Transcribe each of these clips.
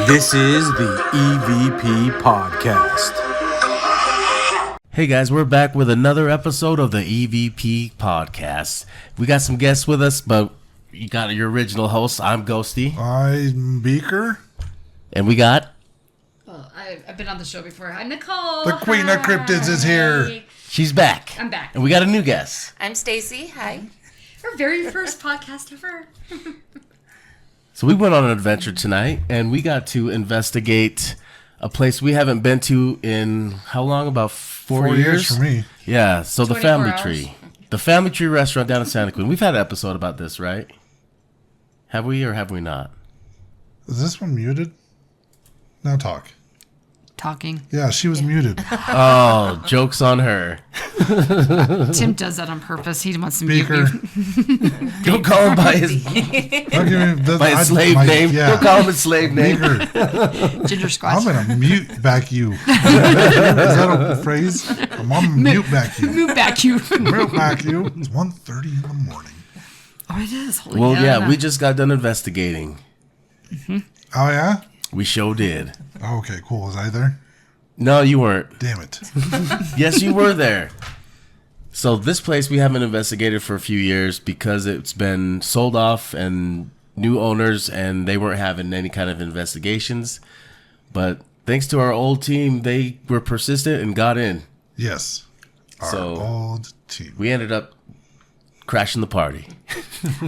This is the EVP Podcast. Hey guys, we're back with another episode of the EVP Podcast. We got some guests with us, but you got your original host. I'm Ghosty. I'm Beaker. And we got... Well, I've been on the show before. Hi, Nicole. The Queen of Cryptids is here. She's back. I'm back. And we got a new guest. I'm Stacy. Hi. Our very first podcast ever. So we went on an adventure tonight, and we got to investigate a place we haven't been to in how long? About 4 years? For me. Yeah, so the 24 Family hours. Tree. The Family Tree restaurant down in Santaquin. We've had an episode about this, right? Have we or have we not? Is this one muted? Now talk. Talking. Yeah, she was muted. Oh, joke's on her. Tim does that on purpose. He wants to mute Beaker. me. Don't call him by his By his slave name. Yeah. Don't call him his slave name. Beaker. Ginger I'm squash. going to mute back you. Is that a phrase? I'm going to mute back you. Move back, you. Mute back you. It's 1:30 in the morning. Oh, it is. Holy Well, hell, yeah, we just got done investigating. Oh, yeah? We sure did. Oh, okay, cool. Was I there? No, you weren't. Damn it. Yes, you were there. So this place we haven't investigated for a few years because it's been sold off and new owners, and they weren't having any kind of investigations. But thanks to our old team, they were persistent and got in. Yes. Our So- old team. We ended up crashing the party.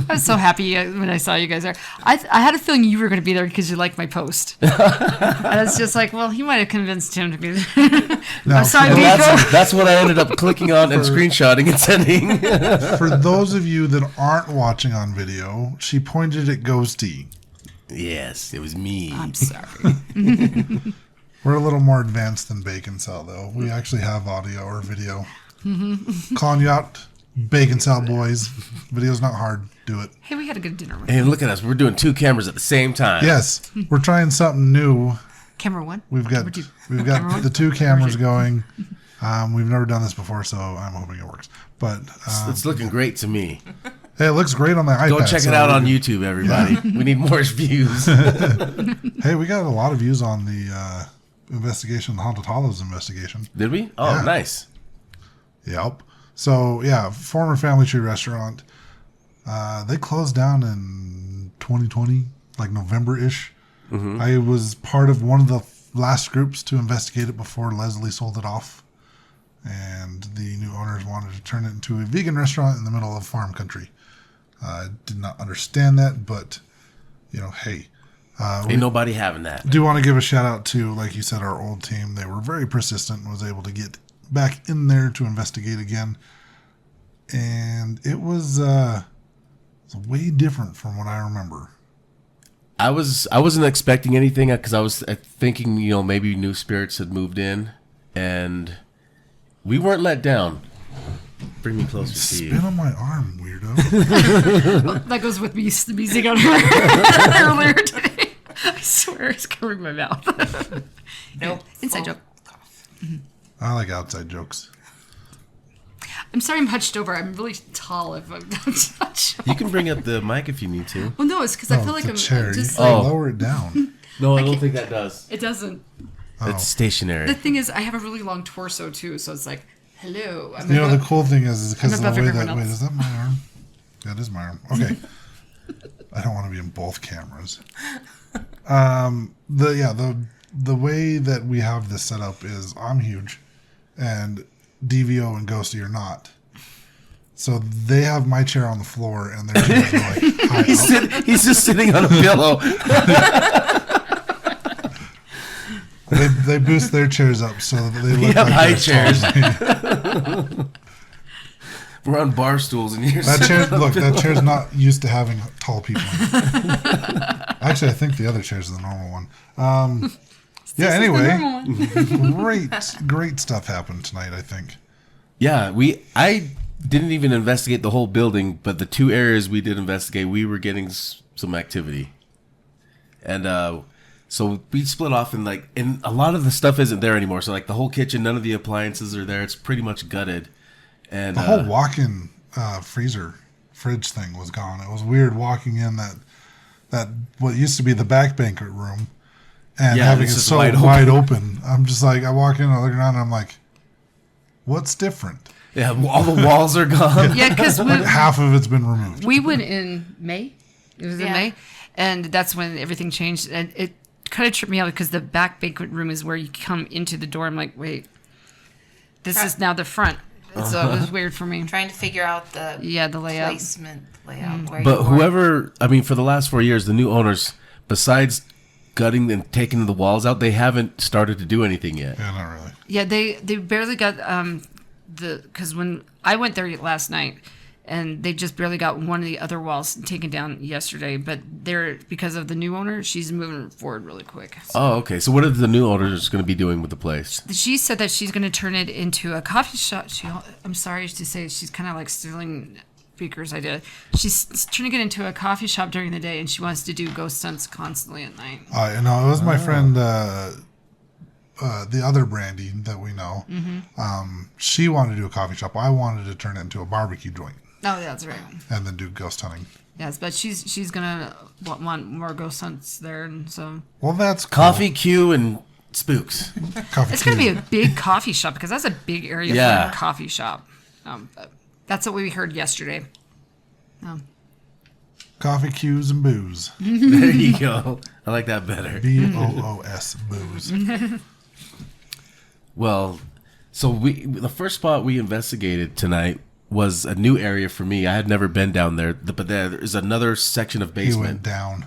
I was so happy when I saw you guys there. I had a feeling you were going to be there because you liked my post. I was just like, well, he might have convinced him to be there. No, I'm sorry, for- Beaker. That's what I ended up clicking on and screenshotting and sending. For those of you that aren't watching on video, she pointed at Ghosty. Yes, it was me. I'm sorry. We're a little more advanced than Bacon Cell, though. We actually have audio or video. Calling you out, Bacon Cell boys. Video's not hard. Do it. Hey, we had a good dinner. And look at us. We're doing two cameras at the same time. Yes, we're trying something new. Camera one. We've got Camera two. we've got the two cameras going. We've never done this before, so I'm hoping it works. But It's looking great to me. hey, it looks great on the iPad. Go check so it out on YouTube, everybody. We need more views. Hey, we got a lot of views on the investigation, the Haunted Hollows investigation. Did we? Oh, Yeah. nice. Yep. So yeah, former Family Tree restaurant. They closed down in 2020, like November-ish. Mm-hmm. I was part of one of the last groups to investigate it before Leslie sold it off, and the new owners wanted to turn it into a vegan restaurant in the middle of farm country. I did not understand that, but hey. Ain't nobody having that. Do want to give a shout out to, like you said, our old team. They were very persistent and was able to get back in there to investigate again. And it was way different from what I remember. I wasn't expecting anything because I was thinking, maybe new spirits had moved in, and we weren't let down. Bring me closer to Spin you. on my arm, weirdo. That goes with me sneezing on her earlier today. I swear it's covering my mouth. Nope. Inside joke. I like outside jokes. I'm sorry I'm hunched over. I'm really tall if I'm not You can bring up the mic if you need to. Well, no, it's because I feel like the I'm chair. just You like... Oh. lower it down. No, I don't think that does. It doesn't. It's stationary. The thing is, I have a really long torso, too, so it's like, hello. I'm The above- cool thing is because of the above way everyone that. Wait, else. is that my arm? That is my arm. Okay. I don't want to be in both cameras. The way that we have this set up is I'm huge, and DVO and Ghosty are not. So they have my chair on the floor, and their chairs are like high up. He's just sitting on a pillow. They boost their chairs up so that they look have like high they're as tall as me. We're on bar stools, and you're That chair's not used to having tall people in it. Actually, I think the other chair's the normal one. Anyway, great stuff happened tonight, I think. Yeah, I didn't even investigate the whole building, but the two areas we did investigate, we were getting some activity. And so we split off, and a lot of the stuff isn't there anymore. So the whole kitchen, none of the appliances are there. It's pretty much gutted. And The whole walk-in fridge thing was gone. It was weird walking in that what used to be the back banquet room, and Yeah, having it it's just so wide open. I'm just like, I walk in, I look around, and I'm like, what's different? Yeah, all the walls are gone. Yeah, because Half of it's been removed. we went in May. It was in May, and that's when everything changed, and it kind of tripped me out because the back banquet room is where you come into the door. I'm like, wait, this is now the front. So it was weird for me. Trying to figure out the layout. placement layout. Where But you whoever, I mean, for the last 4 years, the new owners, besides gutting and taking the walls out, they haven't started to do anything yet. Yeah, not really. Yeah, they barely got because when I went there last night, and they just barely got one of the other walls taken down yesterday. But they're because of the new owner, she's moving forward really quick. So. Oh, okay. So what are the new owners going to be doing with the place? She said that she's going to turn it into a coffee shop. I'm sorry to say she's kind of like stealing Beaker's idea. She's turning it into a coffee shop during the day, and she wants to do ghost hunts constantly at night. It was my friend, the other Brandy that we know. She wanted to do a coffee shop. I wanted to turn it into a barbecue joint. Oh, that's right. And then do ghost hunting. Yes, but she's gonna want more ghost hunts there, and so. Well, that's cool. Coffee, Q, and spooks. Coffee It's gonna be queue. a big coffee shop because that's a big area Yeah. for a coffee shop. But that's what we heard yesterday. Coffee queues and booze. There you go. I like that better. BOOS, booze. Well, so the first spot we investigated tonight was a new area for me. I had never been down there, but there is another section of He went basement. down.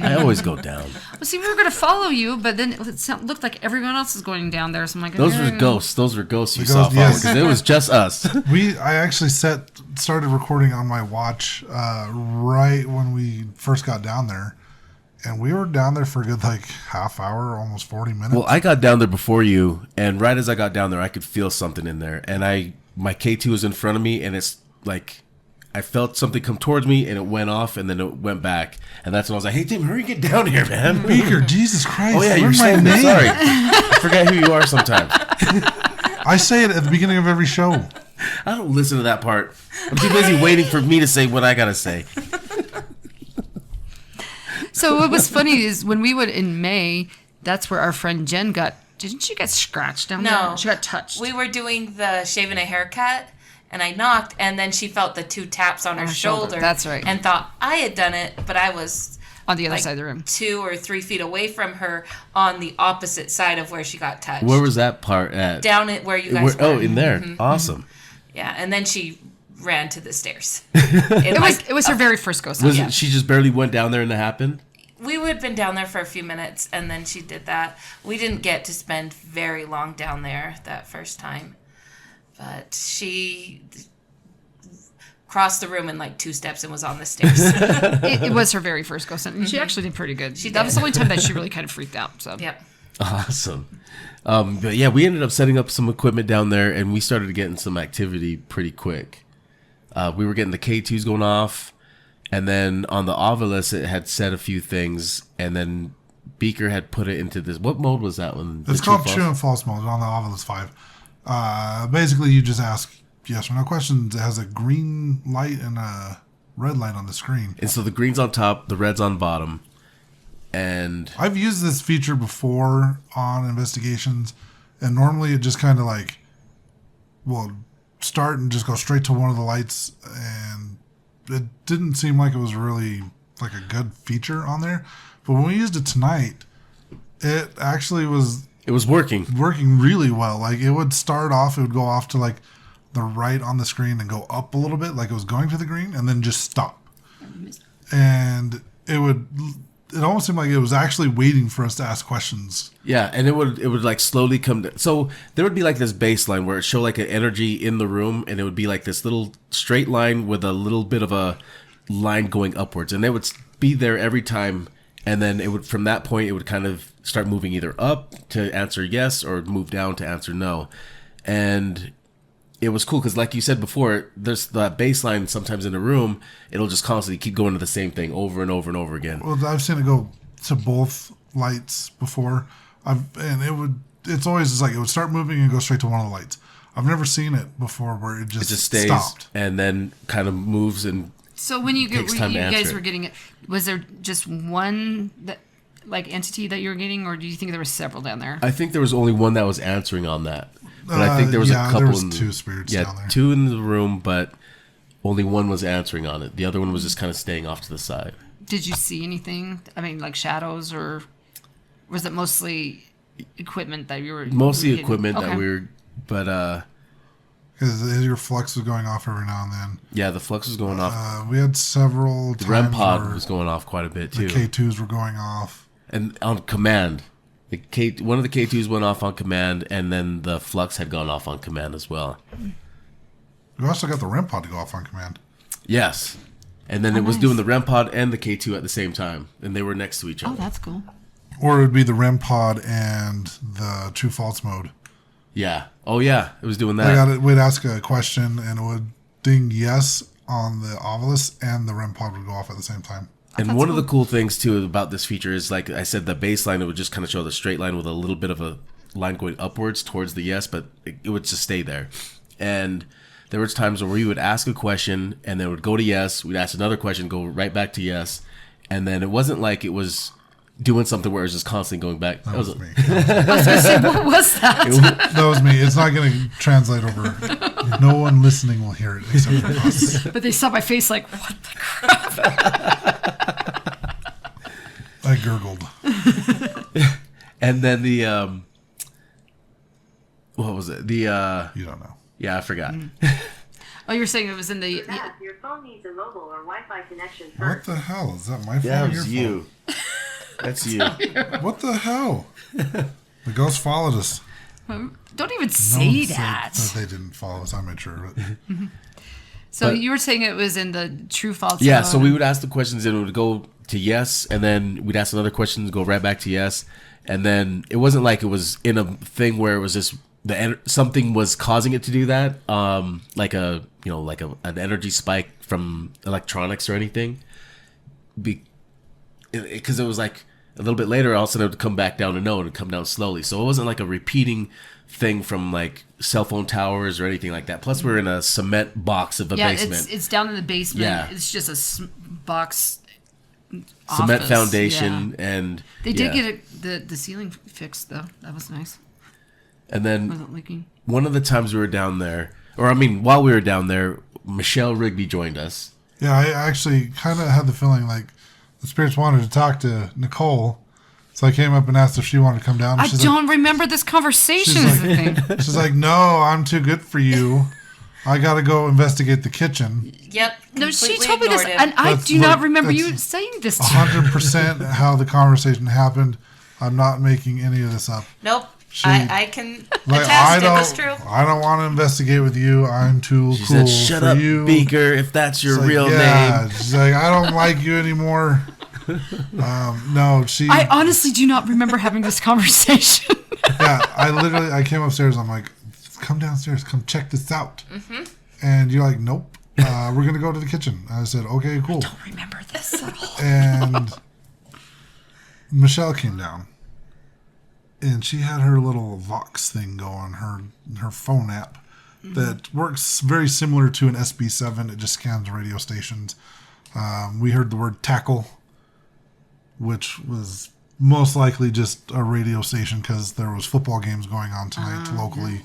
I always go down. Well, see, we were gonna follow you, but then it looked like everyone else was going down there. So I'm like, Those were "Eh." ghosts. Those were ghosts you The saw ghosts, follow yes. because it was just us. I actually started recording on my watch right when we first got down there. And we were down there for a good half hour, almost 40 minutes. Well, I got down there before you, and right as I got down there, I could feel something in there. And my K2 was in front of me, and it's like I felt something come towards me, and it went off, and then it went back. And that's when I was like, "Hey, Tim, hurry, get down here, man!" Beaker, Jesus Christ. Oh yeah, you're learn my saying that. name. Sorry, I forget who you are sometimes. I say it at the beginning of every show. I don't listen to that part. I'm too busy waiting for me to say what I gotta say. So what was funny is when we went in May, that's where our friend Jen got. Didn't she get scratched down there? No. She got touched. We were doing the shaving a haircut, and I knocked, and then she felt the 2 taps on her shoulder. That's right. And thought I had done it, but I was on the other side of the room. 2 or 3 feet away from her on the opposite side of where she got touched. Where was that part at? Down at where you guys were. Oh, in there. Awesome. Yeah, and then she ran to the stairs. It was her very first ghost hunt. Was it? She just barely went down there and it happened. We had been down there for a few minutes, and then she did that. We didn't get to spend very long down there that first time. But she crossed the room in 2 steps and was on the stairs. It was her very first ghost hunt, and she actually did pretty good. That did. was the only time that she really kind of freaked out. So Yep. Awesome. But yeah, we ended up setting up some equipment down there, and we started getting some activity pretty quick. We were getting the K2s going off, and then on the Ovilus, it had said a few things, and then Beaker had put it into this. What mode was that one? It's called true and false mode on the Ovilus 5. Basically, you just ask yes or no questions. It has a green light and a red light on the screen. And so the green's on top, the red's on bottom. And I've used this feature before on investigations, and normally it just kind of will start and just go straight to one of the lights, and it didn't seem like it was really a good feature on there. But when we used it tonight, it actually was it was working. working really well. It would start off, it would go off to the right on the screen and go up a little bit, like it was going to the green, and then just stop. And it almost seemed like it was actually waiting for us to ask questions. Yeah, and it would slowly come down. So there would be this baseline where it showed an energy in the room, and it would be this little straight line with a little bit of a line going upwards, and it would be there every time. And then it would, from that point, it would kind of start moving either up to answer yes or move down to answer no. And it was cool because, like you said before, there's that baseline sometimes in a room. It'll just constantly keep going to the same thing over and over and over again. Well, I've seen it go to both lights before. It's always just it would start moving and go straight to one of the lights. I've never seen it before where it just stays stopped. and then kind of moves and So when you Takes time to guys answer were it. getting it, was there just one like entity that you were getting, or do you think there were several down there? I think there was only one that was answering on that. But I think there was a couple. There was two spirits down there. Two in the room, but only one was answering on it. The other one was just kind of staying off to the side. Did you see anything? I mean, like shadows, or was it mostly equipment that you were? Mostly hitting? equipment Okay. that we were, but Because your flux was going off every now and then. yeah, the flux was going off. We had several The times REM pod where was going off quite a bit too, the K2s were going off. and on command. One of the K2s went off on command, and then the flux had gone off on command as well. We also got the REM pod to go off on command. Yes, and then it was doing the REM pod and the K2 at the same time, and they were next to each Oh, other. that's cool. Or it would be the REM pod and the true false mode. Yeah. Oh yeah, it was doing I that. got it. We'd ask a question and it would ding yes on the Ovilus, and the REM pod would go off at the same time. And one of the cool things too about this feature is, like I said, the baseline, it would just kind of show the straight line with a little bit of a line going upwards towards the yes, but it would just stay there. And there was times where we would ask a question and then it would go to yes, we'd ask another question, go right back to yes, and then it wasn't like it was doing something where it was just constantly going back. That was me. I was gonna say, what was that? That was me. It's not going to translate over. No one listening will hear it except for us. But they saw my face like, what the crap? I gurgled. And then the what was it? You don't know. Yeah, I forgot. Oh, you were saying it was in the. For that, your phone needs a mobile or Wi-Fi connection What first. the hell? Is that my phone Yeah, or it your was phone? you. That's you. What the hell? The ghost followed us. Don't even No say one said that. that they didn't follow us. I'm not sure. But So But- you were saying it was in the true false. Yeah, mode. so we would ask the questions and it would go to yes, and then we'd ask another question, go right back to yes, and then it wasn't like it was in a thing where it was just something was causing it to do that, like an energy spike from electronics or anything, because it was like a little bit later, all of a sudden it would come back down to no, and it'd come down slowly. So it wasn't like a repeating thing from like cell phone towers or anything like that. Plus, we're in a cement box of a basement. it's down in the basement. Yeah. It's just a box. Cement office. foundation, Yeah. and They did yeah. get the ceiling fixed though. That was nice. And It then wasn't leaking. one of the times we were down there, or I mean, while we were down there, Michelle Rigby joined us. yeah, I actually kind of had the feeling like the spirits wanted to talk to Nicole. So I came up and asked if she wanted to come down. I She's don't remember this conversation. she's Is the thing. She's like, no, I'm too good for you. I got to go investigate the kitchen. Yep. No, she completely told me this, ignored him. and I That's- do not look, remember you that's saying this to me. 100% how the conversation happened. I'm not making any of this up. Nope. She- I can Like attest. It was true. I don't want to investigate with you. I'm too She cool said, "Shut for up, you." Beaker, if that's your It's like, real yeah. name." She's like, I don't like you anymore. No, she. I honestly do not remember having this conversation. Yeah, I came upstairs. I'm like, come downstairs, come check this out. Mm-hmm. And you're like, nope, we're gonna go to the kitchen. I said, okay, cool. I don't remember this at all. And Michelle came down, and she had her little Vox thing going, her phone app that works very similar to an SB7. It just scans radio stations. We heard the word tackle, which was most likely just a radio station because there was football games going on tonight locally.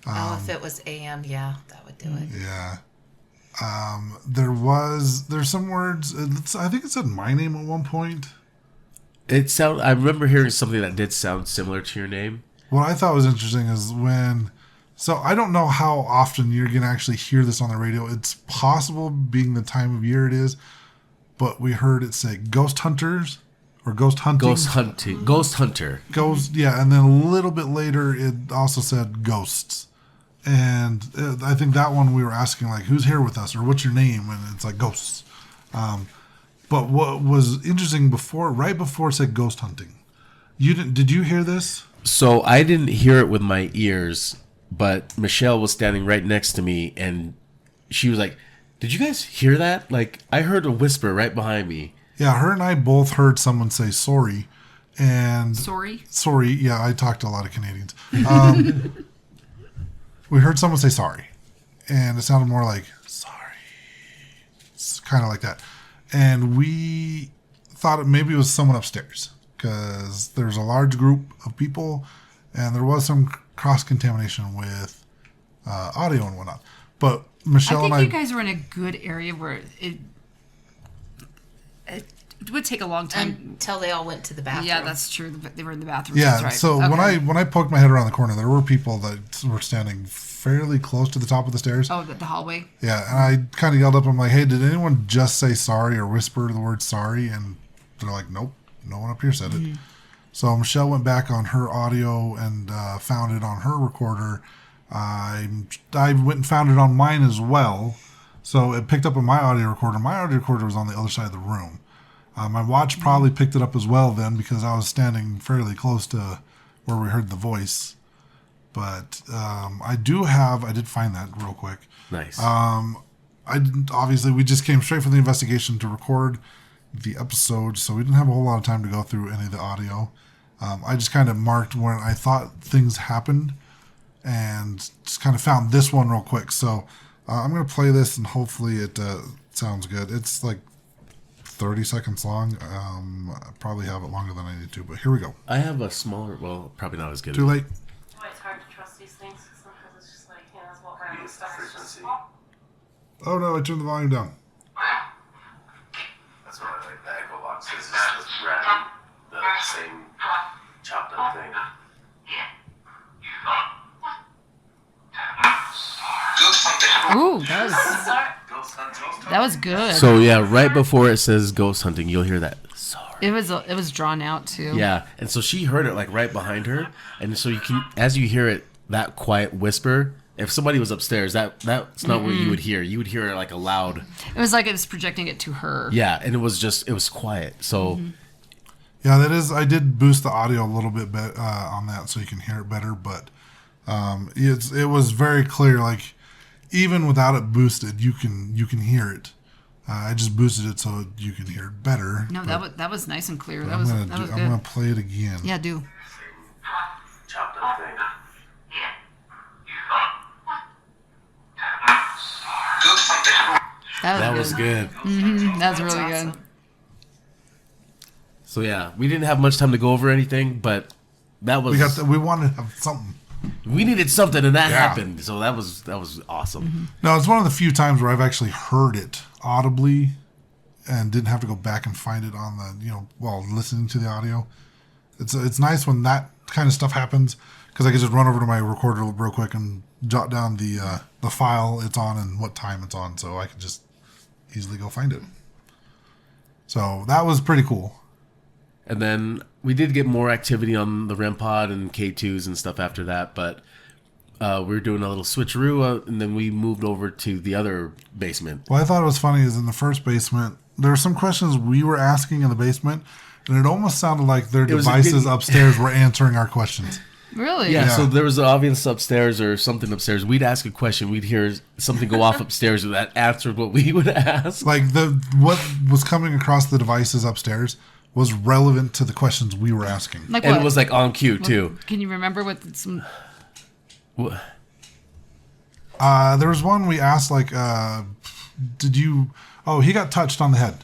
If it was AM, yeah, that would do it. Yeah. There's some words. I think it said my name at one point. I remember hearing something that did sound similar to your name. What I thought was interesting is so I don't know how often you're going to actually hear this on the radio. It's possible being the time of year it is, but we heard it say ghost hunters or ghost hunting. Ghost hunter. Yeah, and then a little bit later it also said ghosts. And I think that one we were asking like, who's here with us or what's your name? And it's like ghosts. But what was interesting right before it said ghost hunting, did you hear this? So I didn't hear it with my ears, but Michelle was standing right next to me, and she was like, "Did you guys hear that? Like, I heard a whisper right behind me." Yeah, her and I both heard someone say sorry. And Sorry. yeah, I talked to a lot of Canadians. We heard someone say sorry, and it sounded more like sorry. It's kind of like that. And we thought maybe it was someone upstairs. because there's a large group of people, and there was some cross-contamination with audio and whatnot. But Michelle I think and you guys were in a good area where it would take a long time. Until they all went to the bathroom. Yeah, that's true. They were in the bathroom. Yeah, That's right. so Okay. when I poked my head around the corner, there were people that were standing fairly close to the top of the stairs. Oh, the hallway. Yeah, and I kind of yelled up. I'm like, "Hey, did anyone just say sorry or whisper the word sorry?" And they're like, "Nope, no one up here said it." So Michelle went back on her audio and found it on her recorder. I went and found it on mine as well. So it picked up on my audio recorder. My audio recorder was on the other side of the room. My watch probably picked it up as well then because I was standing fairly close to where we heard the voice. But I did find that real quick. Nice. Obviously, we just came straight from the investigation to record the episode, so we didn't have a whole lot of time to go through any of the audio. I just kind of marked when I thought things happened and just kind of found this one real quick. So I'm going to play this and hopefully it sounds good. It's like 30 seconds long. I probably have it longer than I need to, but here we go. I have a smaller, well, probably not as good. Too late. That's why it's hard to trust these things. Sometimes it's just like, it's what my own Use the stuff is just. frequency. Oh no, I turned the volume down. That's what I like. The echo box is just random, the same chopped up thing. Ooh, that was good. So yeah, right before it says ghost hunting, you'll hear that. Sorry. it was drawn out too. Yeah, and so she heard it like right behind her, and so you can, as you hear it, that quiet whisper. If somebody was upstairs, that's not what you would hear. You would hear it like a loud. It was like it was projecting it to her. Yeah, and it was quiet. So Yeah, that is. I did boost the audio a little bit on that so you can hear it better, but it was very clear. Like even without it boosted, you can hear it. I just boosted it so you can hear it better. No, that was nice and clear. That I'm was gonna good. I'm gonna play it again. Yeah, do. chopped up thing. That was good. That was really good. So yeah, we didn't have much time to go over anything, but that was We wanted to have something. we needed something, and that Yeah. happened. So that was awesome. No, it's one of the few times where I've actually heard it audibly and didn't have to go back and find it on the while listening to the audio. It's nice when that kind of stuff happens because I can just run over to my recorder real quick and jot down the file it's on and what time it's on, so I can just easily go find it. So that was pretty cool. And then we did get more activity on the REM pod and K2s and stuff after that, but we were doing a little switcheroo, and then we moved over to the other basement. What I thought was funny is in the first basement, there were some questions we were asking in the basement, and it almost sounded like their was a devices good- upstairs were answering our questions. Really? Yeah, Yeah. so there was an audience upstairs or something upstairs. We'd ask a question, we'd hear something go off upstairs that answered what we would ask. Like what was coming across the devices upstairs was relevant to the questions we were asking. Like And what? it was like on cue too. Can you remember what some? Wha- There was one we asked like, did you? Oh, he got touched on the head.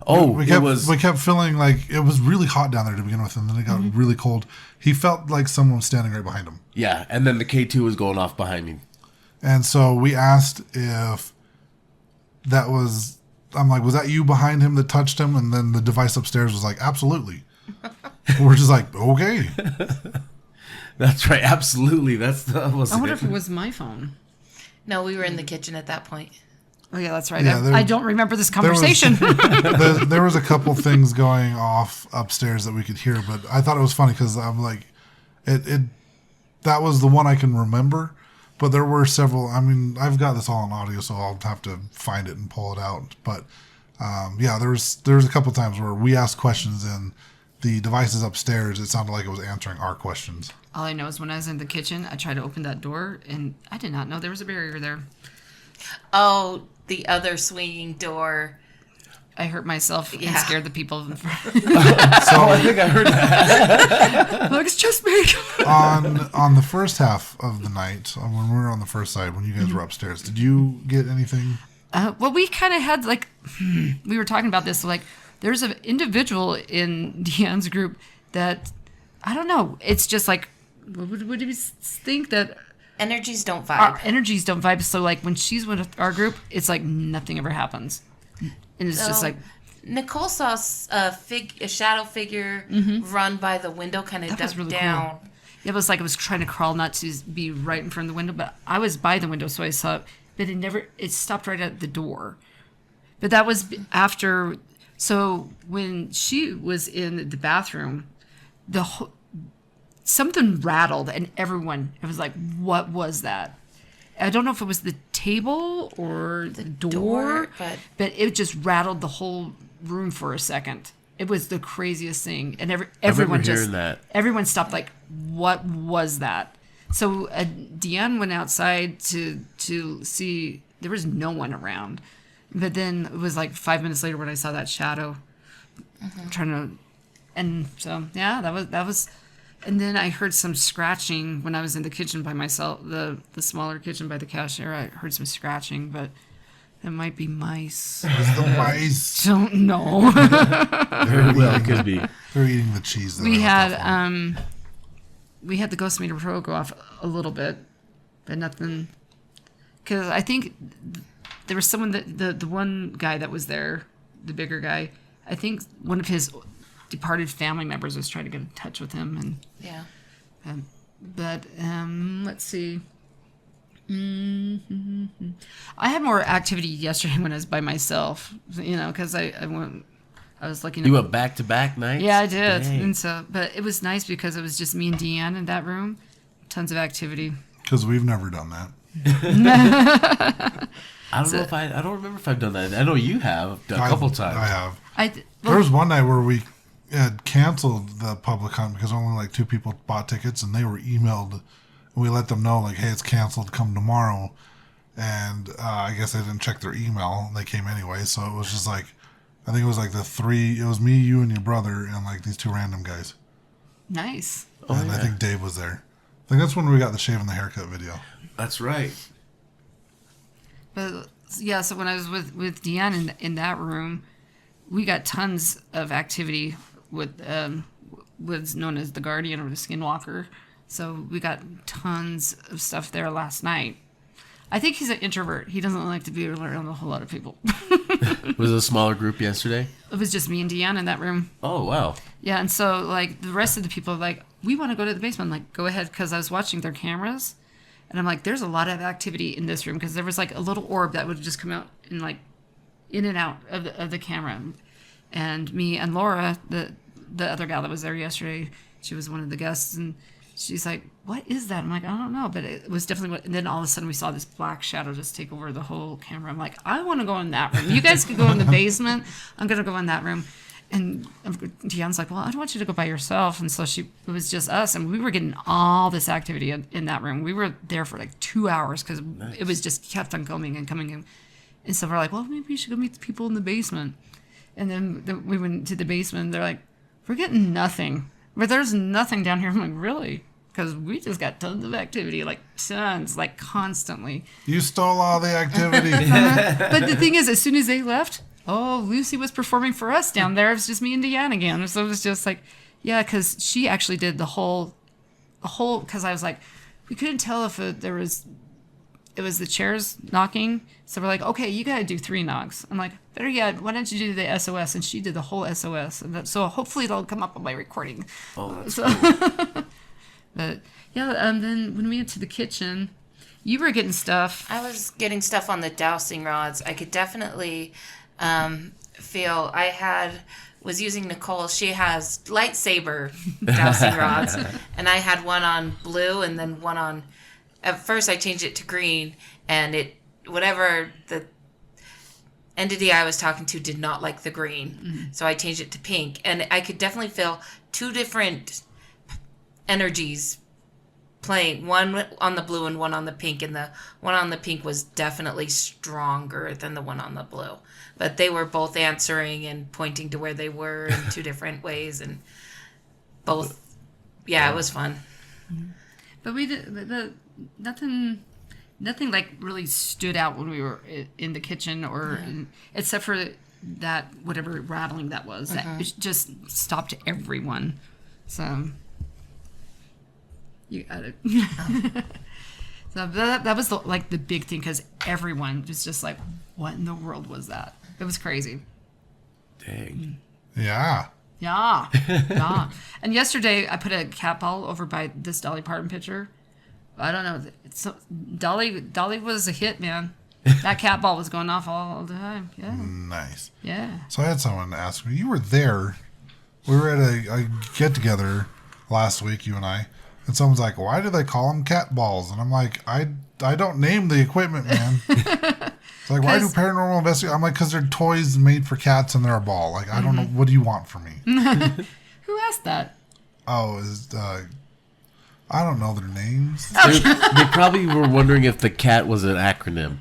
Oh, We it was. kept feeling like it was really hot down there to begin with, and then it got really cold. He felt like someone was standing right behind him, Yeah, and then the K2 was going off behind me. and so we asked if that was. I'm like, was that you behind him that touched him? And then the device upstairs was like, absolutely. We're just like, okay. That's right, absolutely. That was I wonder if it was my phone. No, we were in the kitchen at that point. Oh yeah, that's right. Yeah, I don't remember this There was- conversation. there was a couple things going off upstairs that we could hear, but I thought it was funny because I'm like, that was the one I can remember, but there were several. I mean, I've got this all on audio, so I'll have to find it and pull it out. But yeah, there was a couple times where we asked questions and the devices upstairs, it sounded like it was answering our questions. All I know is when I was in the kitchen, I tried to open that door, and I did not know there was a barrier there. Oh, the other swinging door. I hurt myself and Yeah. scared the people in front. I think I heard that. Like, it's just me. On the first half of the night, when we were on the first side, when you guys were upstairs, did you get anything? Well, we kind of had like we were talking about this. Like there's an individual in Deanne's group that, I don't know, it's just like, what do you think that Energies don't vibe. our energies don't vibe? So like when she's with our group, it's like nothing ever happens. And it's just like, Nicole saw a shadow figure run by the window, kind of That was ducked really down. cool. It was like I was trying to crawl, not to be right in front of the window, but I was by the window, so I saw it. But it stopped right at the door. But that was after. So when she was in the bathroom, something rattled, and it was like, what was that? I don't know if it was the table or the door, but it just rattled the whole room for a second. It was the craziest thing, and everyone just hearing that. everyone stopped. Like, what was that? So Deanne went outside to see. There was no one around, but then it was like 5 minutes later when I saw that shadow trying to, and so yeah, that was. And then I heard some scratching when I was in the kitchen by myself, the smaller kitchen by the cashier. I heard some scratching, but it might be mice. It's the mice. Don't know. Very well, it could be. They're eating the cheese. That we I left off on. had the Ghost Meter Pro go off a little bit, but nothing. Because I think there was someone the one guy that was there, the bigger guy. I think one of his departed family members was trying to get in touch with him, and Yeah. but let's see. I had more activity yesterday when I was by myself, because I was looking. You went back to back nights? Yeah, I did, Dang. and so, but it was nice because it was just me and Deanne in that room. Tons of activity. Because we've never done that. I don't know if I don't remember if I've done that. I know you have a couple times. I have. There There was one night where we had canceled the public hunt because only like 2 people bought tickets, and they were emailed. And we let them know, like, hey, it's canceled. Come tomorrow. And I guess they didn't check their email. They came anyway. So it was just like, I think it was like it was me, you, and your brother, and like these 2 random guys. nice. And I think Dave was there. I think that's when we got the shave and the haircut video. That's right. But yeah, so when I was with Deanne in that room, we got tons of activity with what's known as the Guardian or the Skinwalker. So we got tons of stuff there last night. I think he's an introvert. He doesn't like to be around a whole lot of people. Was it a smaller group yesterday? It was just me and Deanne in that room. Oh, wow. Yeah, and so like the rest of the people are like, we want to go to the basement. I'm like, go ahead, because I was watching their cameras, and I'm like, there's a lot of activity in this room because there was like a little orb that would just come out and like in and out of the camera, and me and Laura, the other gal that was there yesterday, she was one of the guests, and she's like, what is that? I'm like, I don't know, but it was definitely what. And then all of a sudden we saw this black shadow just take over the whole camera. I'm like, I want to go in that room. You guys could go in the basement. I'm gonna go in that room. And Deanne's like, well, I don't want you to go by yourself. And so it was just us. And we were getting all this activity in that room. We were there for like 2 hours because it was just kept on coming and coming. And so we're like, well, maybe we should go meet the people in the basement. And then we went to the basement. And they're like, we're getting nothing. But there's nothing down here. I'm like, really? Because we just got tons of activity, like tons, like constantly. You stole all the activity. But the thing is, as soon as they left, Lucy was performing for us down there. It was just me and Deanne again. So it was just like, yeah, because she actually did the whole, because I was like, we couldn't tell if it was the chairs knocking. So we're like, okay, you got to do 3 knocks. I'm like, better yet, why don't you do the SOS? And she did the whole SOS. And so hopefully it'll come up on my recording. Oh, that's So, but yeah, then when we went to the kitchen, you were getting stuff. I was getting stuff on the dowsing rods. I could definitely feel was using Nicole. She has lightsaber dowsing rods, and I had one on blue and then one on. At first, I changed it to green, and whatever the entity I was talking to did not like the green, so I changed it to pink, and I could definitely feel 2 different energies playing, one on the blue and one on the pink, and the one on the pink was definitely stronger than the one on the blue, but they were both answering and pointing to where they were in 2 different ways, and both, it was fun. But we did nothing like really stood out when we were in the kitchen except for that whatever rattling that was, that it just stopped everyone. So you got it. So that was the big thing, because everyone was just like, what in the world was that? It was crazy. Dang. Yeah. Yeah. Yeah. And yesterday I put a cat ball over by this Dolly Parton picture. I don't know. Dolly was a hit, man. That cat ball was going off all the time. Yeah. Nice. Yeah. So I had someone ask me, you were there. We were at a get-together last week, you and I. And someone's like, why do they call them cat balls? And I'm like, I don't name the equipment, man. It's like, why do paranormal investigators? I'm like, because they're toys made for cats and they're a ball. Like, I don't know. What do you want from me? Who asked that? Oh, I don't know their names. They probably were wondering if the cat was an acronym.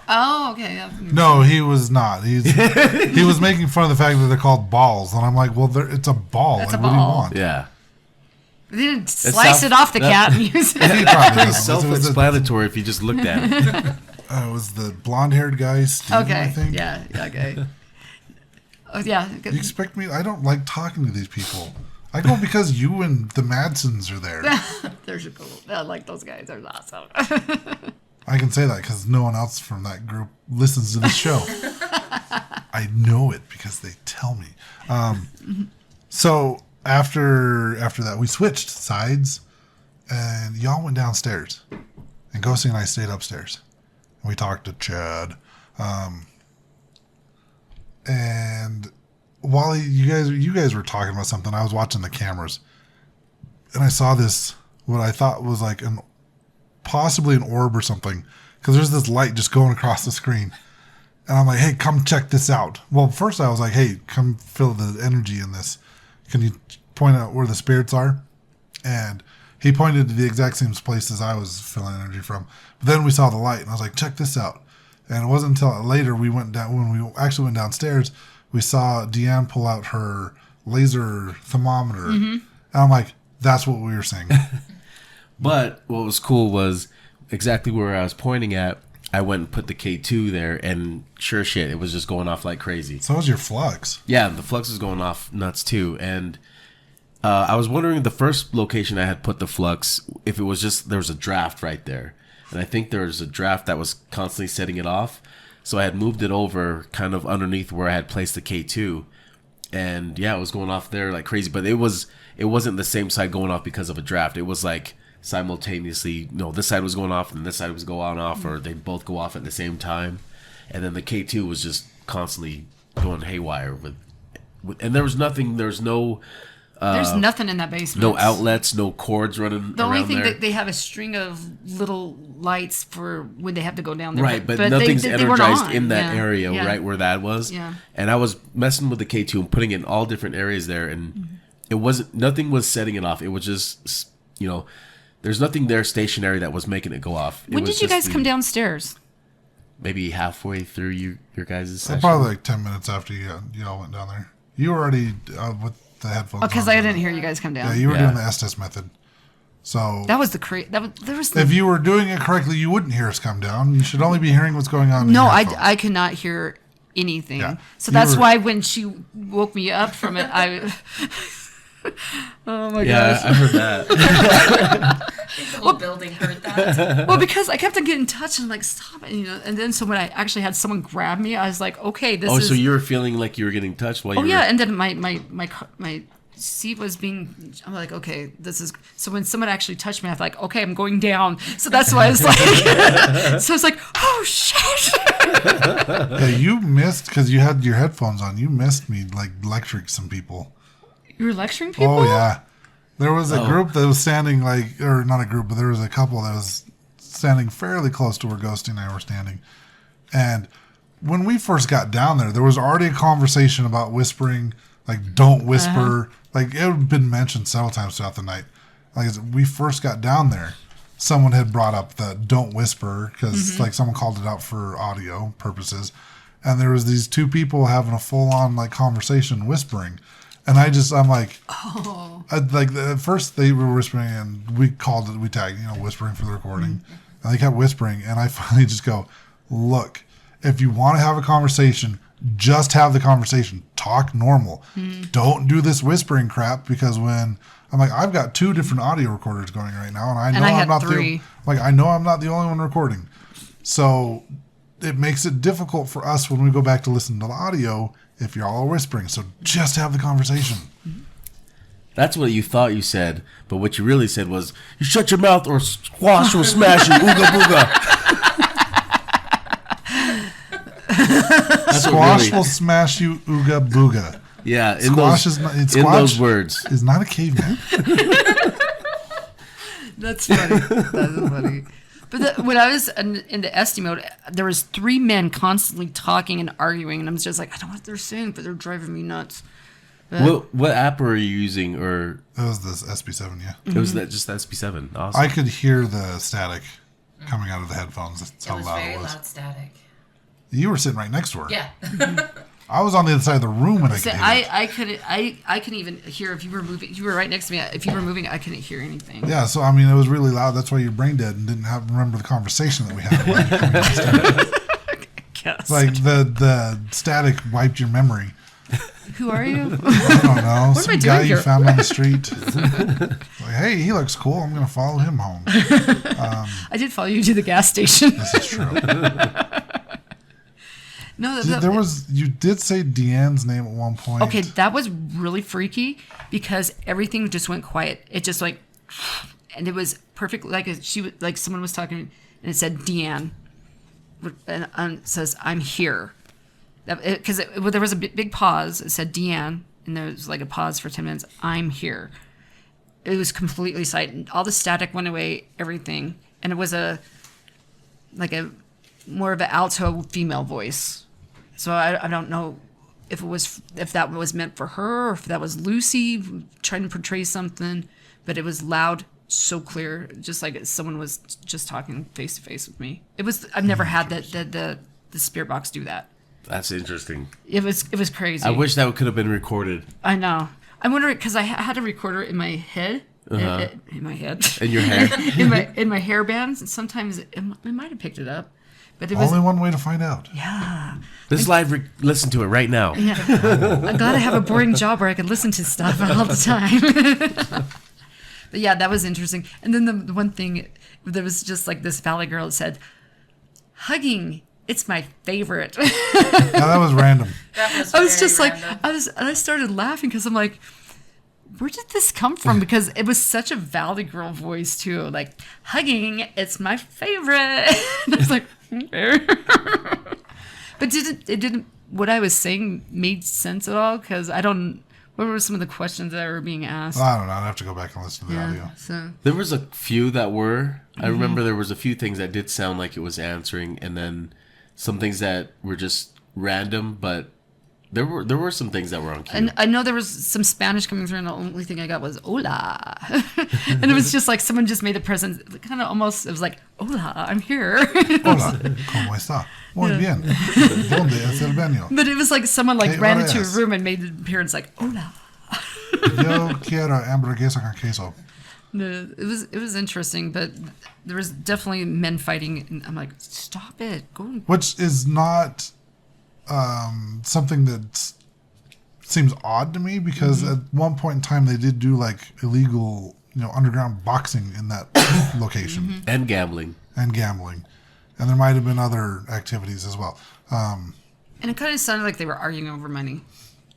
Oh, okay. Yeah. No, he was not. He was making fun of the fact that they're called balls. And I'm like, well, it's a ball. That's like, a what do you ball. want? Yeah. They didn't slice it off the that- cat and use it. He probably Pretty doesn't. It was self-explanatory if you just looked at it. it was the blonde-haired guy, Steven, I Okay. think. Yeah. Okay. Oh, yeah. You expect me? I don't like talking to these people. I go because you and the Madsons are there. They're so cool. I like those guys. They're awesome. I can say that because no one else from that group listens to the show. I know it because they tell me. So after that, we switched sides, and y'all went downstairs, and Ghosty and I stayed upstairs. And we talked to Chad, and while you guys were talking about something, I was watching the cameras, and I saw this, what I thought was like possibly an orb or something, because there's this light just going across the screen. And I'm like, hey, come check this out. Well, first I was like, hey, come feel the energy in this. Can you point out where the spirits are? And he pointed to the exact same places I was feeling energy from. But then we saw the light, and I was like, check this out. And it wasn't until later we went down, when we actually went downstairs, we saw Deanne pull out her laser thermometer. And I'm like, that's what we were saying. But what was cool was exactly where I was pointing at. I went and put the K2 there, and sure shit, it was just going off like crazy. So was your flux. Yeah, the flux was going off nuts too. And I was wondering, the first location I had put the flux, if it was just, there was a draft right there. And I think there was a draft that was constantly setting it off. So I had moved it over kind of underneath where I had placed the K2. And yeah, it was going off there like crazy. But it wasn't the same side going off because of a draft. It was like simultaneously, this side was going off and this side was going off, or they both go off at the same time. And then the K2 was just constantly going haywire and there was nothing, there's no There's nothing in that basement. no outlets, no cords running The only around thing there. that they have a string of little lights for when they have to go down there. Right, but they nothing's weren't energized on. in that Yeah, area, yeah. right where that was. Yeah. And I was messing with the K2 and putting it in all different areas there, and it wasn't, nothing was setting it off. It was just, there's nothing there stationary that was making it go off. It When was did you just guys come downstairs? Maybe halfway through your guys' session. Probably like 10 minutes after you all went down there. You were already with the headphones. Oh, because on. I didn't hear you guys come down. Yeah, you were Yeah. doing the Estes method. So That was the there was the, if you were doing it correctly, you wouldn't hear us come down. You should only be hearing what's going on. In no, your I headphones. could not hear anything. Yeah. So You that's were- why when she woke me up from it, I. Oh my Yeah, gosh. I heard that. The whole building heard that. Well, because I kept on getting touched and I'm like, stop it, and then so when I actually had someone grab me, I was like, okay, this is. So you were feeling like you were getting touched while you Oh were... yeah, and then my seat was being. I'm like, okay, this is. So when someone actually touched me, I was like, okay, I'm going down. So that's why I was like, so I was like, oh shit. Yeah, you missed because you had your headphones on. You missed me like lecturing some people. You were lecturing people. Oh yeah, there was a group that was standing or not a group, but there was a couple that was standing fairly close to where Ghosty and I were standing. And when we first got down there was already a conversation about whispering, like don't whisper. Like it had been mentioned several times throughout the night. Like as we first got down there, someone had brought up the don't whisper because like someone called it out for audio purposes, and there was these two people having a full on like conversation whispering. And I'm like, at first they were whispering, and we called it, we tagged, whispering for the recording. And they kept whispering, and I finally just go, look, if you want to have a conversation, just have the conversation. Talk normal. Don't do this whispering crap, because when I'm like, I've got 2 different audio recorders going right now, and I know I I'm had not 3. I know I'm not the only one recording. So it makes it difficult for us when we go back to listen to the audio if y'all are whispering. So just have the conversation. That's what you thought you said, but what you really said was, "You shut your mouth or squash will smash you, ooga booga." That's what Squash really- will smash you, ooga booga. Yeah, in Squash those is not, in squash those words. is not a caveman. That's funny. That's funny. But when I was in the SD mode, there was 3 men constantly talking and arguing, and I'm just like, I don't know what they're saying, but they're driving me nuts. What app were you using, or It was this SB7, yeah. it was that just SB7? Awesome. I could hear the static coming out of the headphones. That's It how was loud very it was. loud static. You were sitting right next to her. Yeah. I was on the other side of the room and I So could hear it. I couldn't even hear if you were moving. You were right next to me. If you were moving, I couldn't hear anything. Yeah, so I mean, it was really loud. That's why you're brain dead and didn't remember the conversation that we had. While you coming downstairs. Yes. It's like the static wiped your memory. Who are you? I don't know. What am I Some guy doing you here? found on the street. Like, hey, he looks cool. I'm going to follow him home. I did follow you to the gas station. This is true. No, You did say Deanne's name at one point. okay, that was really freaky because everything just went quiet. It just like, and it was perfect. Like someone was talking, and it said Deanne, and it says I'm here, because there was a big pause. It said Deanne, and there was like a pause for 10 minutes. I'm here. It was completely silent. All the static went away. Everything, and it was a more of an alto female voice. So I don't know if that was meant for her or if that was Lucy trying to portray something, but it was loud, so clear, just like someone was just talking face to face with me. I've never had the spirit box do that. That's interesting. It was crazy. I wish that could have been recorded. I know. I'm wondering because I had a recorder in my head. In my head. In your hair. in my hair bands, and sometimes it might have picked it up, but it was Only one way to find out. yeah. This live, listen to it right now. Yeah. I'm glad I have a boring job where I can listen to stuff all the time. But yeah, that was interesting. And then the one thing, there was just like this valley girl that said, hugging, it's my favorite. Yeah, that was random. That was I was very just like, random. I started laughing because I'm like, where did this come from? Because it was such a valley girl voice too. Like, hugging, it's my favorite. And I was like, okay. But it didn't, what I was saying made sense at all? Because what were some of the questions that were being asked? I don't know. I'd have to go back and listen to the audio. So, There was a few that were. I remember there was a few things that did sound like it was answering, and then some things that were just random, but there were some things that were on cue. and I know there was some Spanish coming through, and the only thing I got was hola. And it was just like someone just made a present, kind of almost, it was like, hola, I'm here. Hola, ¿cómo está? Muy bien. ¿Dónde es el baño? But it was like someone Hey, ran hora into a es? room and made an appearance like, hola. Yo quiero hamburguesa con queso. No, it was interesting, but there was definitely men fighting, and I'm like, stop it, go. Which is not something that seems odd to me, because at one point in time they did do like illegal, underground boxing in that location And gambling. and gambling, and there might have been other activities as well. And it kind of sounded like they were arguing over money,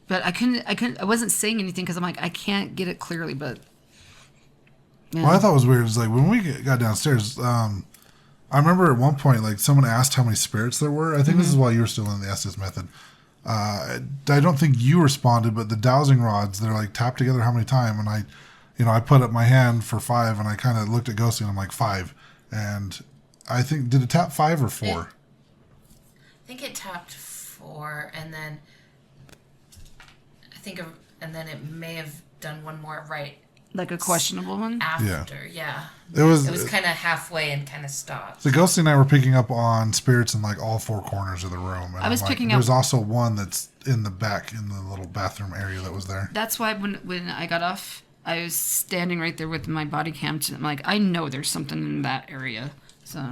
but I wasn't saying anything because I'm like, I can't get it clearly, but. Yeah. What I thought was weird is like when we got downstairs, I remember at one point like someone asked how many spirits there were. I think this is while you were still in the Estes method. I don't think you responded, but the dowsing rods, they're like tapped together how many times, and I put up my hand for 5, and I kind of looked at Ghosty and I'm like 5, and I think did it tap 5 or 4? I think it tapped 4, and then and then it may have done one more right Like a questionable one? after. Yeah. It was kind of halfway and kind of stopped. so Ghosty and I were picking up on spirits in like all 4 corners of the room. And I was I'm like, picking up- There's also one that's in the back in the little bathroom area that was there. That's why when I got off, I was standing right there with my body cam. I'm like, I know there's something in that area. So,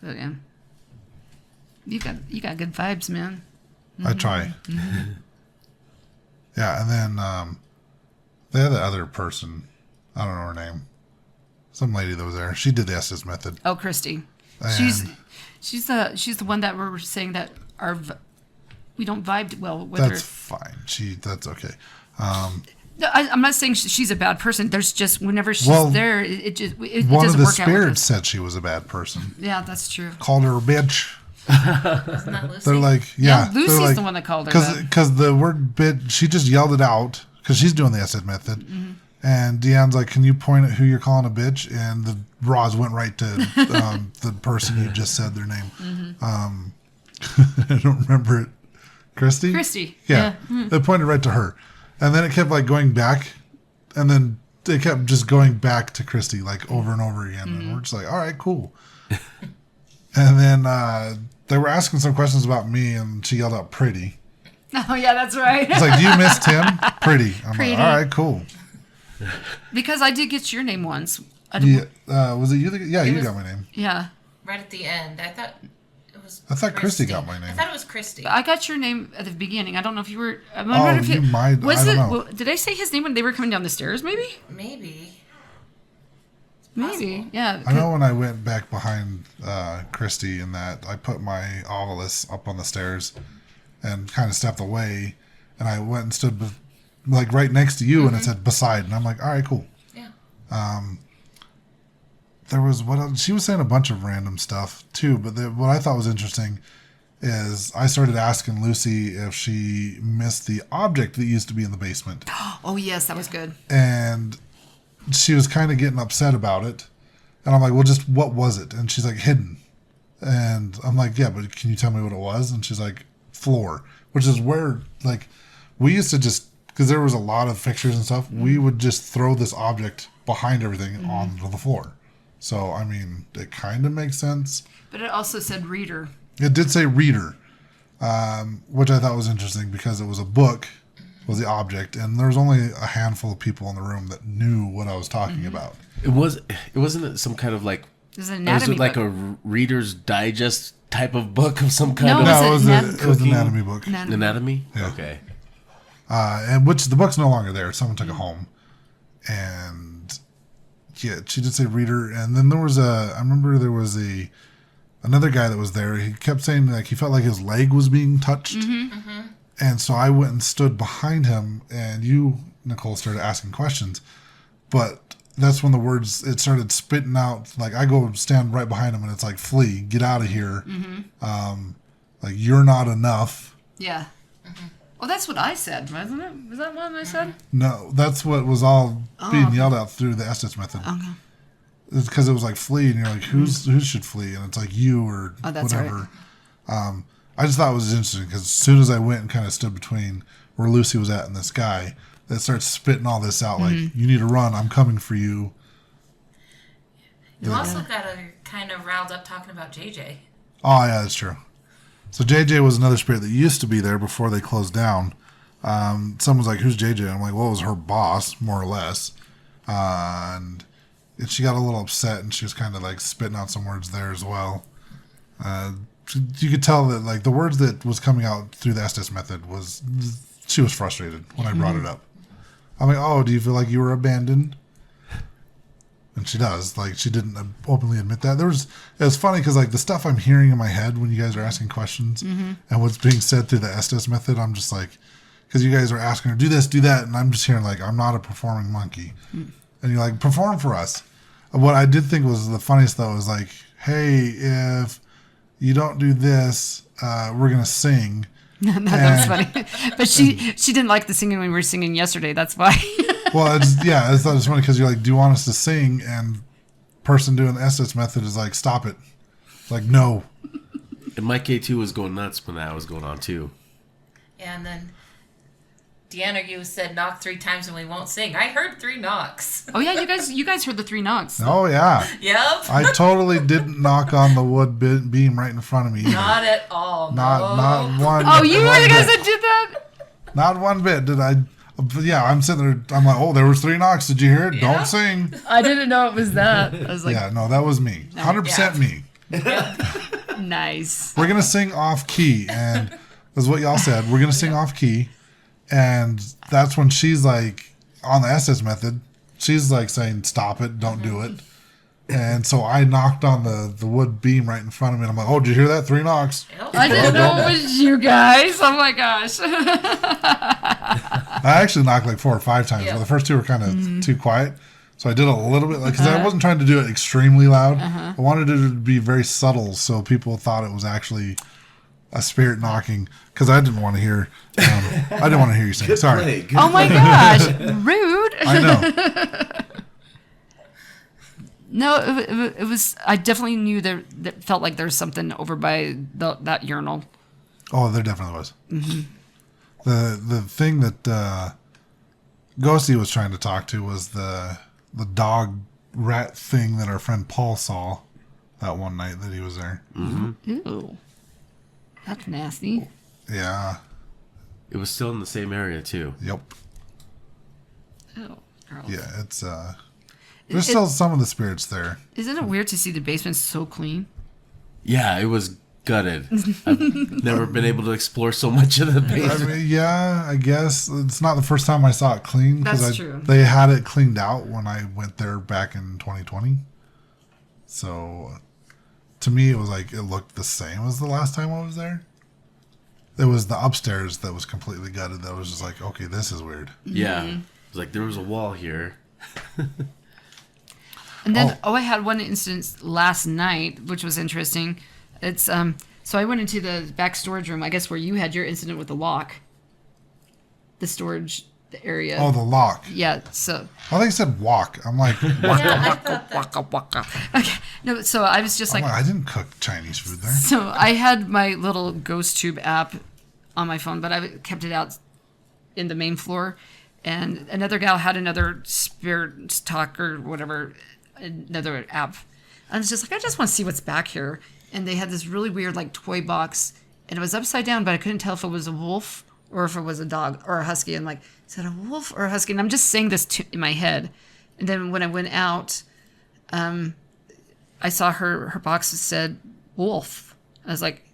but yeah. You got good vibes, man. I try. Yeah, and then they had the other person. I don't know her name. Some lady that was there. She did the Estes method. Oh, Christy. And She's the one that we're saying that we don't vibe well with that's her. fine. That's okay. No, I'm not saying she's a bad person. There's just whenever she's there, it just it One of doesn't the work out with spirits us. said she was a bad person. Yeah, that's true. Called her a bitch. Isn't that Lucy? They're like, Yeah, they're Lucy's like, the one that called her that. Because the word bitch, she just yelled it out because she's doing the Estes method. Mm-hmm. And Deanne's like, can you point at who you're calling a bitch? And the Roz went right to the person you just said their name. Mm-hmm. I don't remember it. Christy? Christy. Yeah. It pointed right to her. And then it kept like going back. And then it kept just going back to Christy like over and over again. And we're just like, all right, cool. And then they were asking some questions about me and she yelled out pretty. Oh yeah, that's right. It's like, do you miss Tim? Pretty. I'm Pretty. like, all right, cool. Because I did get your name once. Was it you? You was- got my name. Yeah. Right at the end. I thought it was. I thought Christy got my name. I thought it was Christy. I got your name at the beginning. I don't know if you were. I Oh, wonder if you might. Was I it? don't know. Well, did I say his name when they were coming down the stairs? Maybe. Maybe. Maybe. Yeah. I know when I went back behind Christy in that, I put my ovilus up on the stairs and kind of stepped away. And I went and stood like right next to you and it said beside. And I'm like, all right, cool. Yeah. There was what else? She was saying a bunch of random stuff too, but what I thought was interesting is I started asking Lucy if she missed the object that used to be in the basement, Oh yes, that was good. and she was kind of getting upset about it, and I'm like, well, just what was it? And she's like, hidden, and I'm like, yeah, but can you tell me what it was? And she's like, floor, which is where like we used to just because there was a lot of fixtures and stuff, we would just throw this object behind everything onto the floor. So, I mean, it kind of makes sense. But it also said reader. It did say reader, which I thought was interesting because it was a book, was the object, and there was only a handful of people in the room that knew what I was talking about. It wasn't some kind of like There's an was anatomy it like book. a Reader's Digest type of book of some kind No, of Was No, it it was, anat- it was an cooking? anatomy book. anatomy? Yeah. Okay. And which the book's no longer there. Someone took it home. And yeah, she did say reader. And then there was I remember there was another guy that was there. He kept saying like he felt like his leg was being touched. And so I went and stood behind him, and you, Nicole, started asking questions. But that's when the words, it started spitting out. Like I go stand right behind him, and it's like, flee, get out of here. Like you're not enough. Yeah. Well, that's what I said, wasn't it? Was that what I said? No, that's what was all being yelled out through the Estes method. Okay. It's because it was like flee, and you're like, who should flee? And it's like you or Oh, that's whatever. I just thought it was interesting because as soon as I went and kind of stood between where Lucy was at and this guy, that starts spitting all this out like, you need to run, I'm coming for you. You also got her kind of riled up talking about JJ. Oh, yeah, that's true. So JJ was another spirit that used to be there before they closed down. Someone's like, who's JJ? I'm like, well, it was her boss, more or less. And she got a little upset, and she was kind of like spitting out some words there as well. You could tell that like the words that was coming out through the Estes method was, she was frustrated when I brought it up. I'm like, oh, do you feel like you were abandoned? And she does. Like, she didn't openly admit that. It was funny because, like, the stuff I'm hearing in my head when you guys are asking questions and what's being said through the Estes method, I'm just like, because you guys are asking her, do this, do that. And I'm just hearing, like, I'm not a performing monkey. And you're like, perform for us. What I did think was the funniest, though, is like, hey, if you don't do this, we're going to sing. That was funny. But she didn't like the singing when we were singing yesterday. That's why. Well, I thought it was funny because you're like, do you want us to sing? And person doing the Estes method is like, stop it. It's like, no. And my K2 was going nuts when that was going on too. Yeah, and then Deanna or you said knock 3 times and we won't sing. I heard 3 knocks. Oh yeah, you guys heard the 3 knocks. Oh, yeah. Yep. I totally didn't knock on the wood beam right in front of me either. Not at all. Not one. Oh, you were one the guys bit. that did that? Not one bit did I. Yeah, I'm sitting there. I'm like, oh, there was 3 knocks. Did you hear it? Yeah. Don't sing. I didn't know it was that. I was like, Yeah, no, that was me. 100% Yeah. me. nice. We're gonna sing off key, and is what y'all said. We're gonna sing off key, and that's when she's like on the SS method. She's like saying, "Stop it! Don't do it." And so I knocked on the wood beam right in front of me. And I'm like, "Oh, did you hear that? 3 knocks." I didn't know it was you guys. Oh my gosh. I actually knocked like 4 or 5 times. But the first 2 were kind of too quiet. So I did a little bit, because I wasn't trying to do it extremely loud. I wanted it to be very subtle, so people thought it was actually a spirit knocking. Because I didn't want to hear, I didn't want to hear you sing. Sorry. Oh my gosh, rude. I know. No, it was. I definitely knew that felt like there was something over by that urinal. Oh, there definitely was. The thing that Ghosty was trying to talk to was the dog rat thing that our friend Paul saw that one night that he was there. Ew, that's nasty. Yeah. It was still in the same area too. Yep. Oh, gross. Yeah, it's there's still some of the spirits there. Isn't it weird to see the basement so clean? Yeah, it was gutted. I've never been able to explore so much of the I basement. mean, yeah, I guess it's not the first time I saw it clean. That's true. They had it cleaned out when I went there back in 2020. So, to me, it was like it looked the same as the last time I was there. It was the upstairs that was completely gutted. That was just like, okay, this is weird. Yeah, it was like there was a wall here. And then, I had one instance last night, which was interesting. It's so I went into the back storage room, I guess where you had your incident with the lock, the storage area. Oh, the lock. Yeah. So. I think you said walk. I'm like, Waka. Okay. No. So I was just like, I didn't cook Chinese food there. so I had my little ghost tube app on my phone, but I kept it out in the main floor, and another gal had another spirit talk or whatever, another app. I was just like, I just want to see what's back here. And they had this really weird like toy box, and it was upside down, but I couldn't tell if it was a wolf or if it was a dog or a husky. And like, is that a wolf or a husky? And I'm just saying this in my head. And then when I went out, I saw her box that said wolf. I was like,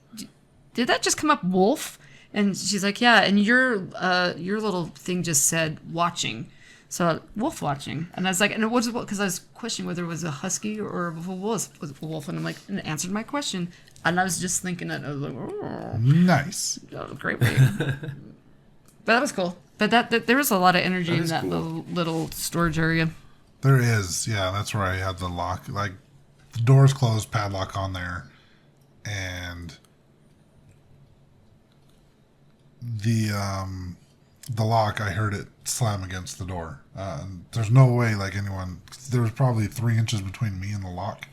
did that just come up wolf? And she's like, yeah. And your little thing just said watching. So wolf watching, and I was like, and it was because I was questioning whether it was a husky or if it was a wolf, and I'm like, and it answered my question, and I was just thinking that I was like, oh, Nice. that was a great way. But that was cool. But that there was a lot of energy in that cool. little storage area. There is. Yeah, that's where I had the lock. Like, the door's closed, padlock on there, and the lock, I heard it slam against the door. There's no way, like, anyone... There was probably 3 inches between me and the lock.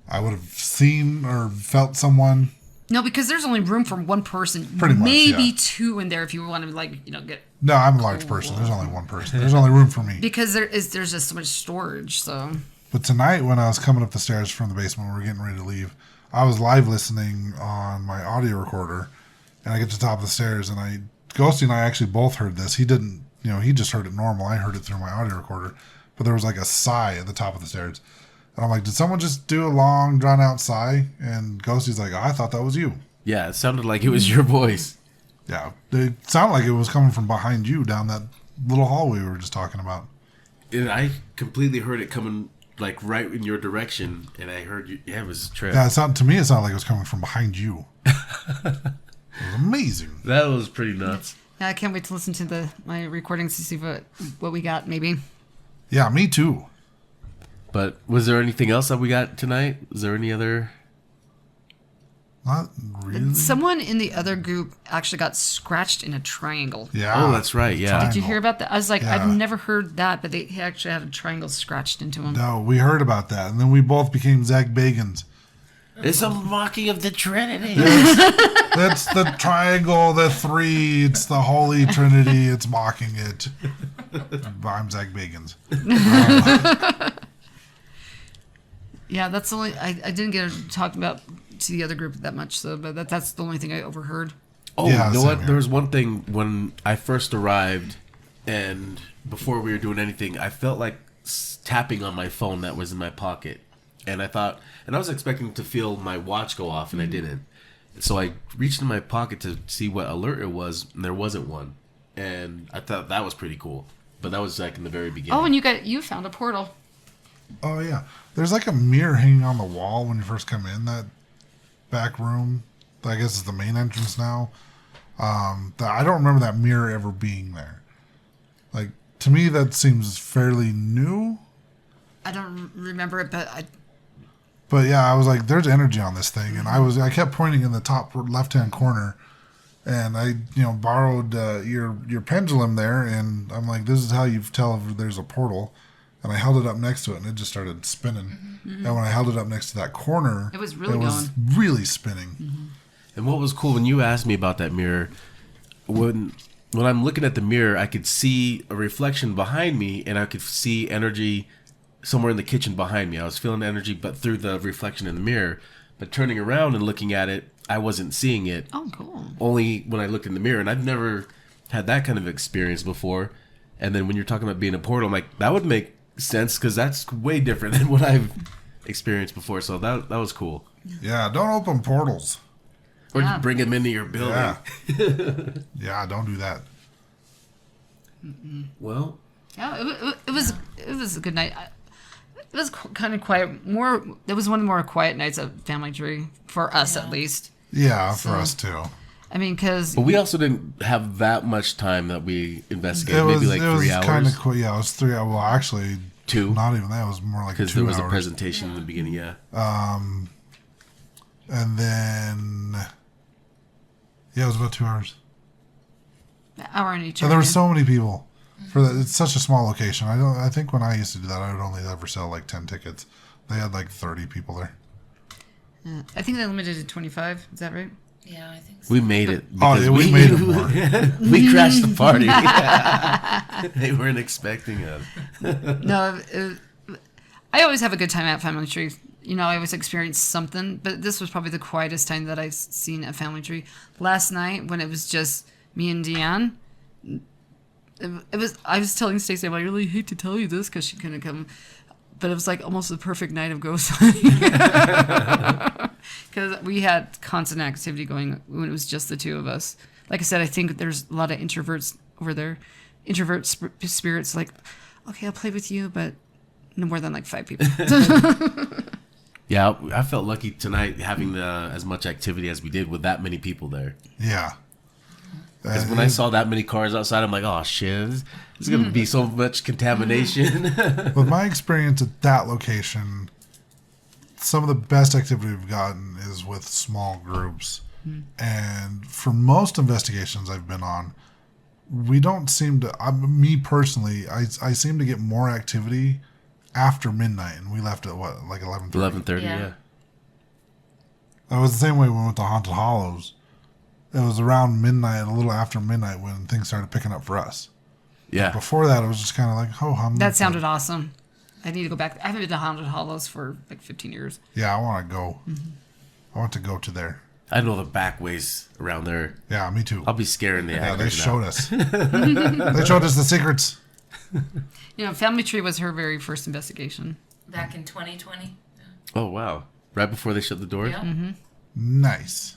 I would have seen or felt someone. No, because there's only room for one person. Pretty much, maybe yeah. 2 in there if you want to, like, get... No, I'm a large person. There's only one person. There's only room for me. Because there's just so much storage, so... But tonight, when I was coming up the stairs from the basement, we were getting ready to leave, I was live listening on my audio recorder, and I get to the top of the stairs, and Ghosty and I actually both heard this. He didn't, he just heard it normal. I heard it through my audio recorder, but there was like a sigh at the top of the stairs. And I'm like, did someone just do a long, drawn-out sigh? And Ghosty's like, I thought that was you. Yeah, it sounded like it was your voice. Yeah, it sounded like it was coming from behind you down that little hallway we were just talking about. And I completely heard it coming like right in your direction, and I heard you. Yeah, it was a trip. Yeah, to me, it sounded like it was coming from behind you. It was amazing. That was pretty nuts. Yeah, I can't wait to listen to my recordings to see what we got, maybe. Yeah, me too. But was there anything else that we got tonight? Was there any other? Not really. Someone in the other group actually got scratched in a triangle. Yeah. Oh, that's right. Yeah. Did you hear about that? I was like, Yeah. I've never heard that, but they actually had a triangle scratched into them. No, we heard about that, and then we both became Zach Bagans. It's a mocking of the Trinity. That's the triangle, the 3. It's the Holy Trinity. It's mocking it. I'm Zach Bagans. Yeah, that's the only. I didn't get to talk about to the other group that much, so but that's the only thing I overheard. Oh, Yeah, you know same what? here. There was one thing when I first arrived, and before we were doing anything, I felt like tapping on my phone that was in my pocket, and I was expecting to feel my watch go off, and I didn't. So I reached in my pocket to see what alert it was, and there wasn't one. And I thought that was pretty cool. But that was like in the very beginning. Oh, and you found a portal. Oh yeah, there's like a mirror hanging on the wall when you first come in that back room. I guess is the main entrance now. I don't remember that mirror ever being there. Like to me, that seems fairly new. I don't remember it, but But yeah, I was like, "There's energy on this thing," and I kept pointing in the top left-hand corner, and I borrowed your pendulum there, and I'm like, "This is how you tell if there's a portal." And I held it up next to it, and it just started spinning. And when I held it up next to that corner, it was really spinning. And what was cool when you asked me about that mirror, when I'm looking at the mirror, I could see a reflection behind me, and I could see energy somewhere in the kitchen behind me. I was feeling energy, but through the reflection in the mirror. But turning around and looking at it, I wasn't seeing it. Oh, cool. Only when I looked in the mirror, and I've never had that kind of experience before. And then when you're talking about being a portal, I'm like, that would make sense because that's way different than what I've experienced before. So that was cool. Yeah, don't open portals. Or just bring them into your building. Yeah, yeah, don't do that. Well, Yeah, it was a good night. It was kind of quiet. It was one of the more quiet nights of Family Tree for us, at least. Yeah, for us too. I mean, because but we also didn't have that much time that we investigated. Maybe like 3 hours. Kind of quick. Yeah, it was 3 hours. Well, actually, 2. Not even that. It was more like 2 hours. Because there was a presentation in the beginning. Yeah. And then it was about 2 hours. an hour in each. And there were area. so many people. For that, it's such a small location. I think when I used to do that, I would only ever sell like 10 tickets. They had like 30 people there. Yeah. I think they limited to 25. Is that right? Yeah, I think so. We made it. Oh, yeah, we made it more. We crashed the party. They weren't expecting us. No, I always have a good time at Family Tree. I always experience something, but this was probably the quietest time that I've seen at Family Tree. Last night, when it was just me and Deanne, it was. I was telling Stacey, I really hate to tell you this because she couldn't come, but it was like almost the perfect night of ghost hunting because we had constant activity going when it was just the two of us. Like I said, I think there's a lot of introverts over there, spirits. Like, okay, I'll play with you, but no more than like 5 people. Yeah, I felt lucky tonight having as much activity as we did with that many people there. Yeah. Because when I saw that many cars outside, I'm like, oh shit, there's going to be so much contamination. With my experience at that location, some of the best activity we've gotten is with small groups. And for most investigations I've been on, we don't seem to, me personally, I seem to get more activity after midnight, and we left at what, like 11:30? 11:30, yeah. That was the same way we went to Haunted Hollows. It was around midnight, a little after midnight, when things started picking up for us. Yeah. Before that, it was just kind of like, ho hum. That sounded awesome. I need to go back. I haven't been to Haunted Hollows for like 15 years. Yeah, I want to go. I want to go to there. I know the back ways around there. Yeah, me too. I'll be scaring the Yeah, they actors showed now. us. They showed us the secrets. Family Tree was her very first investigation. Back in 2020. Oh, wow. Right before they shut the doors? Yeah. Mm-hmm. Nice.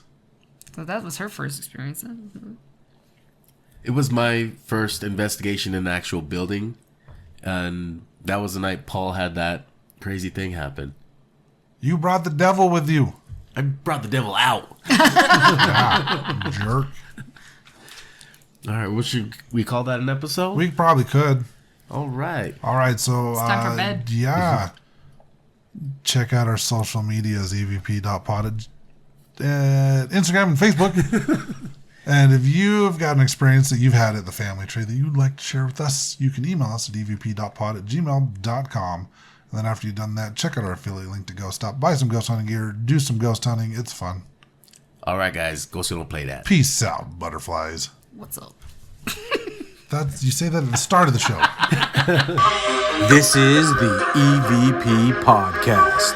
So that was her first experience. It was my first investigation in the actual building. And that was the night Paul had that crazy thing happen. You brought the devil with you. I brought the devil out. Yeah, jerk. All right, what should we call that an episode? We probably could. All right. All right, so It's time for bed. Yeah. Check out our social medias, evp.pod at Instagram and Facebook. And if you've got an experience that you've had at the Family Tree that you'd like to share with us, you can email us at evp.pod@gmail.com. And then after you've done that, check out our affiliate link to Ghost Stop. Buy some ghost hunting gear. Do some ghost hunting. It's fun. All right, guys. Go so don't play that. Peace out, butterflies. What's up? You say that at the start of the show. This is the EVP Podcast.